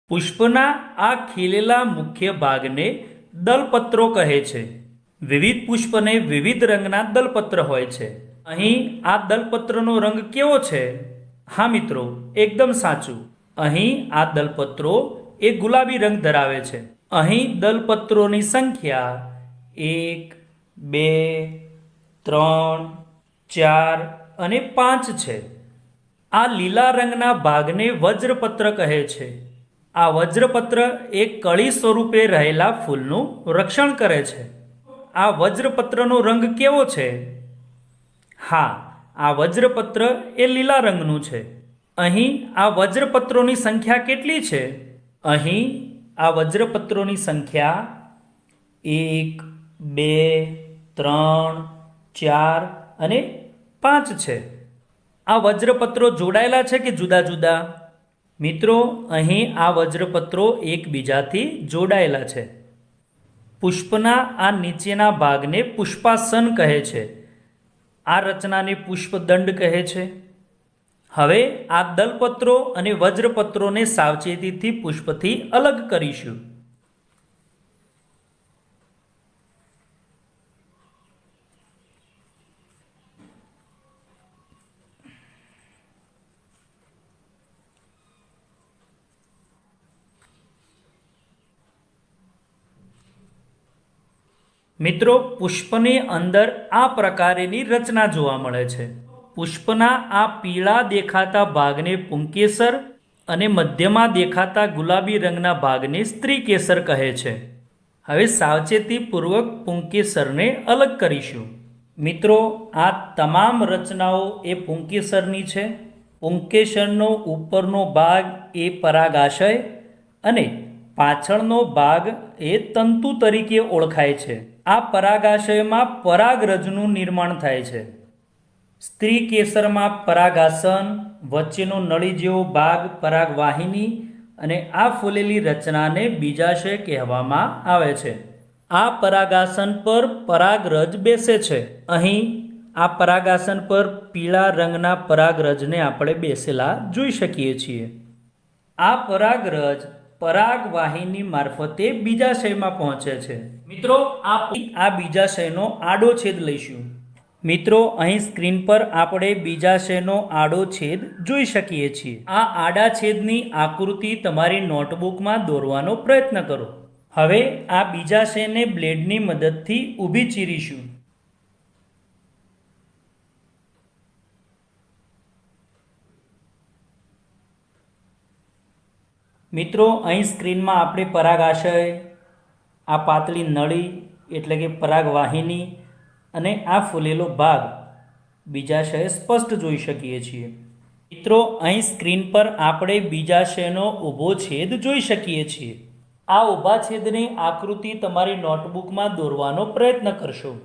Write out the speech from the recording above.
પુષ્પના આ ખીલેલા મુખ્ય ભાગને દલપત્રો કહે છે. વિવિધ પુષ્પને વિવિધ રંગના દલપત્ર હોય છે. અહીં આ દલપત્રનો રંગ કેવો છે? હા મિત્રો, એકદમ સાચું. અહીં આ દલપત્રો એ ગુલાબી રંગ ધરાવે છે. અહીં દલપત્રોની સંખ્યા 1, 2, 3, 4 અને 5 છે. આ લીલા રંગના ભાગને વજ્રપત્ર કહે છે. આ વજ્રપત્ર એક કળી સ્વરૂપે રહેલા ફૂલનું રક્ષણ કરે છે. આ વજ્રપત્રનો રંગ કેવો છે? હા, આ વજ્રપત્ર એ લીલા રંગનું છે. અહીં આ વજ્રપત્રોની સંખ્યા કેટલી છે? અહીં આ વજ્રપત્રોની સંખ્યા 1, 2, 3, 4 અને 5 છે. આ વજ્રપત્રો જોડાયેલા છે કે જુદા જુદા? મિત્રો, અહીં આ વજ્રપત્રો એકબીજાથી જોડાયેલા છે. પુષ્પના આ નીચેના ભાગને પુષ્પાસન કહે છે. આ રચનાને પુષ્પદંડ કહે છે. હવે આ દલપત્રો અને વજ્રપત્રોને સાવચેતીથી પુષ્પથી અલગ કરીશું. મિત્રો, પુષ્પની અંદર આ પ્રકારની રચના જોવા મળે છે. પુષ્પના આ પીળા દેખાતા ભાગને પુંકેસર અને મધ્યમાં દેખાતા ગુલાબી રંગના ભાગને સ્ત્રીકેસર કહે છે. હવે સાવચેતીપૂર્વક પુંકેસરને અલગ કરીશું. મિત્રો, આ તમામ રચનાઓ એ પુંકેસરની છે. પુંકેસરનો ઉપરનો ભાગ એ પરાગાશય અને પાછળનો ભાગ એ તંતુ તરીકે ઓળખાય છે. આ પરાગાશયમાં પરાગરજનું નિર્માણ થાય છે. સ્ત્રી કેસરમાં પરાગાસન, વચ્ચેનો નળી જેવો ભાગ પરાગવાહિની અને આ ફૂલેલી રચનાને બીજાશય કહેવામાં આવે છે. આ પરાગાસન પર પરાગરજ બેસે છે. અહીં આ પરાગાસન પર પીળા રંગના પરાગરજને આપણે બેસેલા જોઈ શકીએ છીએ. આ પરાગરજ પરાગવાહિની મારફતે બીજાશયમાં પહોંચે છે. મિત્રો, આ બીજાશયનો આડો છેદ લઈશું. મિત્રો, અહીં સ્ક્રીન પર આપણે બીજાશયનો આડો છેદ જોઈ શકીએ છીએ. આ આડા છેદની આકૃતિ તમારી નોટબુકમાં દોરવાનો પ્રયત્ન કરો. હવે આ બીજાશયને બ્લેડની મદદથી ઊભી ચીરીશું. મિત્રો, અહીં સ્ક્રીનમાં આપણે પરાગાશય, આ પાતળી નળી એટલે કે પરાગવાહિની અને આ ફૂલેલો ભાગ બીજાશય સ્પષ્ટ જોઈ શકીએ છીએ. મિત્રો, અહીં સ્ક્રીન પર આપણે બીજાશયનો ઊભો છેદ જોઈ શકીએ છીએ. આ ઊભા છેદની આકૃતિ તમારી નોટબુકમાં દોરવાનો પ્રયત્ન કરશો.